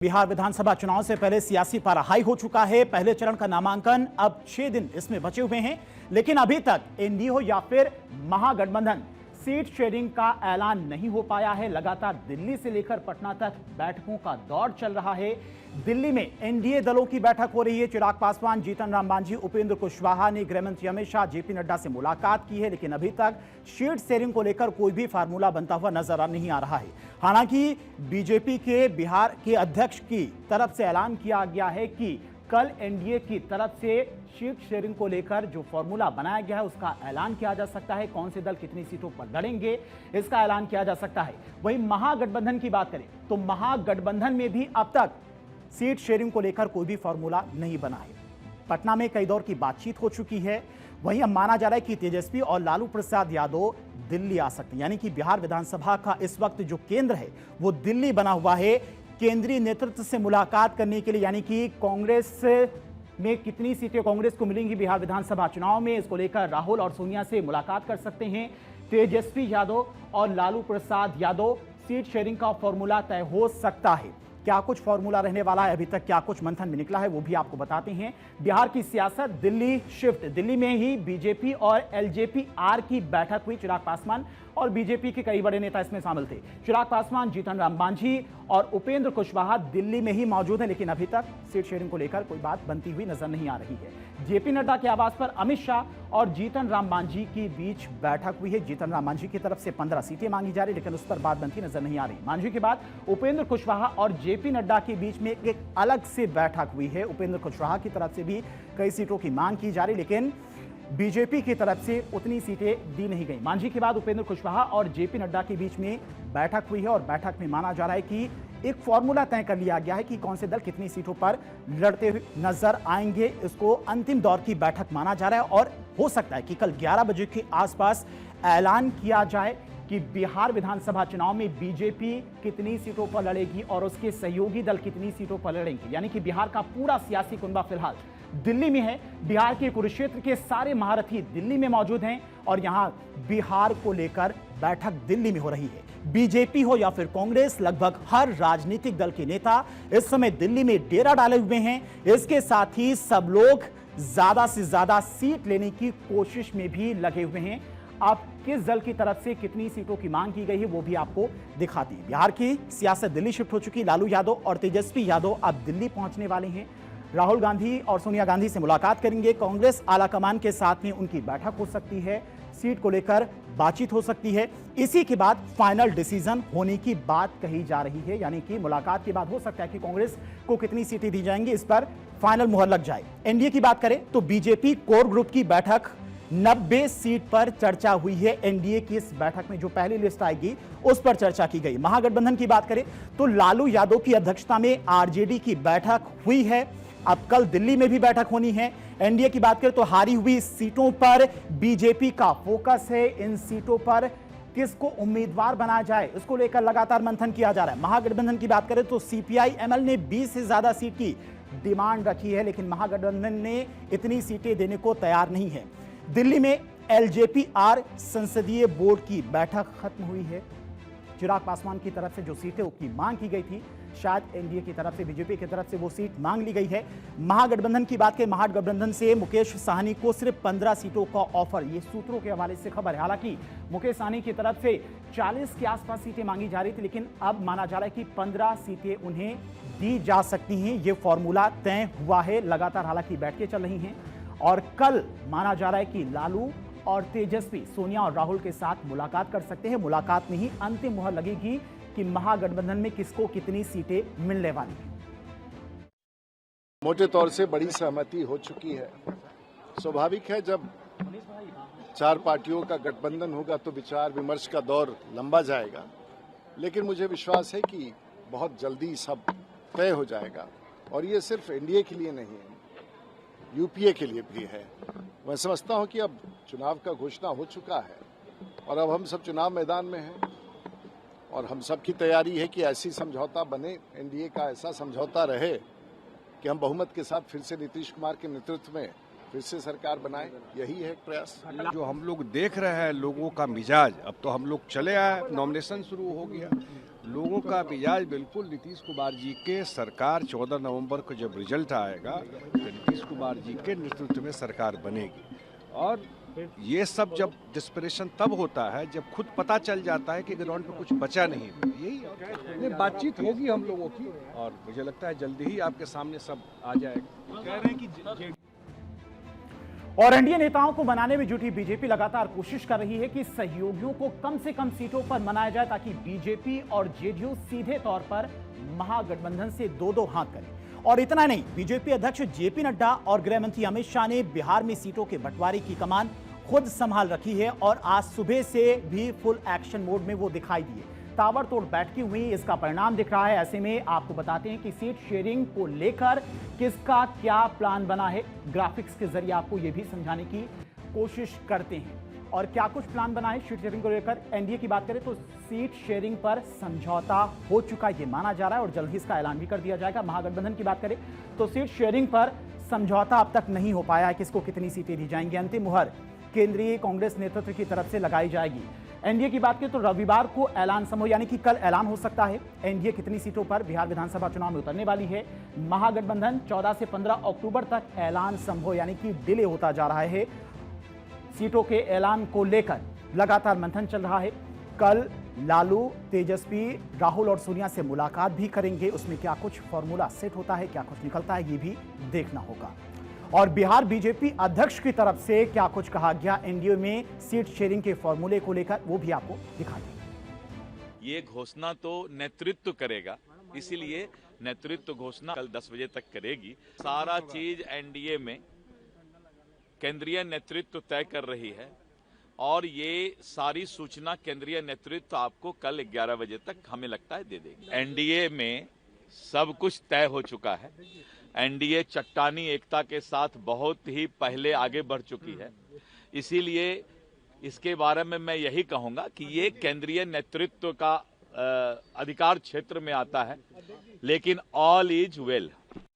बिहार विधानसभा चुनाव से पहले सियासी पारा हाई हो चुका है। पहले चरण का नामांकन अब 6 दिन इसमें बचे हुए हैं, लेकिन अभी तक एनडीए हो या फिर महागठबंधन सीट शेयरिंग का ऐलान नहीं हो पाया है। लगातार दिल्ली से लेकर पटना तक बैठकों का दौर चल रहा है। दिल्ली में एनडीए दलों की बैठक हो रही है। चिराग पासवान, जीतन राम मांझी, उपेंद्र कुशवाहा ने गृहमंत्री अमित शाह, जेपी नड्डा से मुलाकात की है, लेकिन अभी तक सीट शेयरिंग को लेकर कोई भी फार्मूला बनता हुआ नजर नहीं आ रहा है। हालांकि बीजेपी के बिहार के अध्यक्ष की तरफ से ऐलान किया गया है कि कल एनडीए की तरफ से सीट शेयरिंग को लेकर जो फॉर्मूला बनाया गया है उसका ऐलान किया जा सकता है। कौन से दल कितनी सीटों पर लड़ेंगे इसका ऐलान किया जा सकता है। वहीं महागठबंधन की बात करें तो महागठबंधन में भी अब तक सीट शेयरिंग को लेकर कोई भी फॉर्मूला नहीं बना है। पटना में कई दौर की बातचीत हो चुकी है। वहीं अब माना जा रहा है कि तेजस्वी और लालू प्रसाद यादव दिल्ली आ सकते हैं, यानी कि बिहार विधानसभा का इस वक्त जो केंद्र है वो दिल्ली बना हुआ है। केंद्रीय नेतृत्व से मुलाकात करने के लिए, यानी कि कांग्रेस में कितनी सीटें कांग्रेस को मिलेंगी बिहार विधानसभा चुनाव में, इसको लेकर राहुल और सोनिया से मुलाकात कर सकते हैं तेजस्वी यादव और लालू प्रसाद यादव। सीट शेयरिंग का फॉर्मूला तय हो सकता है। क्या कुछ फॉर्मूला रहने वाला है, अभी तक क्या कुछ मंथन में निकला है, वो भी आपको बताते हैं। बिहार की सियासत दिल्ली शिफ्ट। दिल्ली में ही बीजेपी और एलजेपी आर की बैठक हुई। चिराग पासवान और बीजेपी के कई बड़े नेता इसमें शामिल थे। चिराग पासवान, जीतन राम मांझी और उपेंद्र कुशवाहा दिल्ली में ही मौजूद हैं, लेकिन अभी तक सीट शेयरिंग को लेकर कोई बात बनती हुई नजर नहीं आ रही है। जेपी नड्डा के आवास पर अमित शाह और जीतन राम मांझी के बीच बैठक हुई है। जीतन राम मांझी की तरफ से 15 सीटें मांगी जा रही, लेकिन उस पर बात बनती नजर नहीं आ रही। मांझी के बाद उपेंद्र कुशवाहा और जेपी नड्डा के बीच में एक अलग से बैठक हुई है। उपेंद्र कुशवाहा की तरफ से भी कई सीटों की मांग की जा रही, लेकिन बीजेपी की तरफ से उतनी सीटें दी नहीं गई। मांझी के बाद उपेंद्र कुशवाहा और जेपी नड्डा के बीच में बैठक हुई है और बैठक में माना जा रहा है कि एक फॉर्मूला तय कर लिया गया है कि कौन से दल कितनी सीटों पर लड़ते हुए नजर आएंगे। इसको अंतिम दौर की बैठक माना जा रहा है और हो सकता है कि कल 11 बजे के आसपास ऐलान किया जाए कि बिहार विधानसभा चुनाव में बीजेपी कितनी सीटों पर लड़ेगी और उसके सहयोगी दल कितनी सीटों पर लड़ेंगे। यानी कि बिहार का पूरा सियासी कुनबा फिलहाल दिल्ली में है। बिहार के कुरुक्षेत्र के सारे महारथी दिल्ली में मौजूद हैं और यहां बिहार को लेकर बैठक दिल्ली में हो रही है। बीजेपी हो या फिर कांग्रेस, लगभग हर राजनीतिक दल के नेता इस समय दिल्ली में डेरा डाले हुए हैं। इसके साथ ही सब लोग ज्यादा से ज्यादा सीट लेने की कोशिश में भी लगे हुए हैं। अब किस दल की तरफ से कितनी सीटों की मांग की गई है वो भी आपको दिखाती है। बिहार की सियासत दिल्ली शिफ्ट हो चुकी। लालू यादव और तेजस्वी यादव अब दिल्ली पहुंचने वाले हैं। राहुल गांधी और सोनिया गांधी से मुलाकात करेंगे। कांग्रेस आलाकमान के साथ में उनकी बैठक हो सकती है। सीट को लेकर बातचीत हो सकती है। इसी के बाद फाइनल डिसीजन होने की बात कही जा रही है, यानी कि मुलाकात के बाद हो सकता है कि कांग्रेस को कितनी सीटें दी जाएंगी इस पर फाइनल मुहर लग जाए। एनडीए की बात करें तो बीजेपी कोर ग्रुप की बैठक 90 सीट पर चर्चा हुई है। एनडीए की इस बैठक में जो पहली लिस्ट आएगी उस पर चर्चा की गई। महागठबंधन की बात करें तो लालू यादव की अध्यक्षता में आरजेडी की बैठक हुई है। अब कल दिल्ली में भी बैठक होनी है। एनडीए की बात करें तो हारी हुई सीटों पर बीजेपी का फोकस है। इन सीटों पर किसको उम्मीदवार बनाया जाए इसको लेकर लगातार मंथन किया जा रहा है। महागठबंधन की बात करें तो सीपीआई एमएल ने 20 से ज्यादा सीट की डिमांड रखी है, लेकिन महागठबंधन ने इतनी सीटें देने को तैयार नहीं है। दिल्ली में एलजेपी आर संसदीय बोर्ड की बैठक खत्म हुई है। चिराग पासवान की तरफ से जो सीटें की मांग की गई थी, शायद एनडीए की तरफ से, बीजेपी की तरफ से वो सीट मांग ली गई है। महागठबंधन की बात करें, महागठबंधन से मुकेश साहनी को सिर्फ 15 सीटों का ऑफर, ये सूत्रों के हवाले से खबर है। हालांकि मुकेश साहनी की तरफ से 40 के आसपास सीटें मांगी जा रही थी, लेकिन अब माना जा रहा है कि 15 सीटें उन्हें दी जा सकती हैं। ये फॉर्मूला तय हुआ है। लगातार हालांकि बैठकें चल रही हैं और कल माना जा रहा है कि लालू और तेजस्वी सोनिया और राहुल के साथ मुलाकात कर सकते हैं। मुलाकात में ही अंतिम मुहर लगेगी कि महागठबंधन में किसको कितनी सीटें मिलने वाली हैं। मोटे तौर से बड़ी सहमति हो चुकी है। स्वाभाविक है, जब 4 पार्टियों का गठबंधन होगा तो विचार विमर्श का दौर लंबा जाएगा, लेकिन मुझे विश्वास है कि बहुत जल्दी सब तय हो जाएगा। और ये सिर्फ एनडीए के लिए नहीं है, यूपीए के लिए भी है। मैं समझता हूं कि अब चुनाव का घोषणा हो चुका है और अब हम सब चुनाव मैदान में हैं और हम सब की तैयारी है कि ऐसी समझौता बने, एनडीए का ऐसा समझौता रहे कि हम बहुमत के साथ फिर से नीतीश कुमार के नेतृत्व में फिर से सरकार बनाए। यही है प्रयास। जो हम लोग देख रहे हैं लोगों का मिजाज, अब तो हम लोग चले आए, नॉमिनेशन शुरू हो गया, लोगों का मिजाज बिल्कुल नीतीश कुमार जी के सरकार 14 नवंबर को जब रिजल्ट आएगा तो नीतीश कुमार जी के नेतृत्व में सरकार बनेगी। और ये सब जब डिस्परेशन तब होता है जब खुद पता चल जाता है कि ग्राउंड पे कुछ बचा नहीं। यही बातचीत होगी हम लोगों की और मुझे लगता है जल्दी ही आपके सामने सब आ जाएगा। कह रहे हैं कि और एनडीए नेताओं को बनाने में जुटी बीजेपी लगातार कोशिश कर रही है कि सहयोगियों को कम से कम सीटों पर मनाया जाए ताकि बीजेपी और जेडीयू सीधे तौर पर महागठबंधन से दो हाथ करें। और इतना नहीं, बीजेपी अध्यक्ष जेपी नड्डा और गृह मंत्री अमित शाह ने बिहार में सीटों के बंटवारे की कमान खुद संभाल रखी है और आज सुबह से भी फुल एक्शन मोड में वो दिखाई दिए। ताबड़तोड़ बैठकी हुई, इसका परिणाम दिख रहा है। ऐसे में आपको बताते हैं कि सीट शेयरिंग को लेकर किसका क्या प्लान बना है। ग्राफिक्स के जरिए आपको यह भी समझाने की कोशिश करते हैं और क्या कुछ प्लान बना है सीट शेयरिंग को लेकर। एनडीए की बात करें तो सीट शेयरिंग पर समझौता हो चुका ये माना जा रहा है और जल्द ही इसका ऐलान भी कर दिया जाएगा। महागठबंधन की बात करें तो सीट शेयरिंग पर समझौता अब तक नहीं हो पाया है, किसको कितनी सीटें दी जाएंगी। अंतिम मुहर केंद्रीय कांग्रेस नेतृत्व की तरफ से लगाई जाएगी। एनडीए की बात करें तो रविवार को ऐलान संभव, यानी कि कल ऐलान हो सकता है एनडीए कितनी सीटों पर बिहार विधानसभा चुनाव में उतरने वाली है। महागठबंधन 14 से 15 अक्टूबर तक ऐलान संभव, यानी कि डिले होता जा रहा है। सीटों के ऐलान को लेकर लगातार मंथन चल रहा है। कल लालू, तेजस्वी, राहुल और सोनिया से मुलाकात भी करेंगे। उसमें क्या कुछ फॉर्मूला सेट होता है, क्या कुछ निकलता है, ये भी देखना होगा। और बिहार बीजेपी अध्यक्ष की तरफ से क्या कुछ कहा गया एनडीए में सीट शेयरिंग के फॉर्मूले को लेकर, वो भी आपको दिखा देंगे। ये घोषणा तो नेतृत्व करेगा, इसीलिए नेतृत्व घोषणा कल 10 बजे तक करेगी। सारा चीज एनडीए में केंद्रीय नेतृत्व तय कर रही है और ये सारी सूचना केंद्रीय नेतृत्व आपको कल 11 बजे तक हमें लगता है दे देगी। एनडीए में सब कुछ तय हो चुका है। एनडीए चट्टानी एकता के साथ बहुत ही पहले आगे बढ़ चुकी है। इसीलिए इसके बारे में मैं यही कहूंगा कि ये केंद्रीय नेतृत्व का अधिकार क्षेत्र में आता है, लेकिन ऑल इज वेल।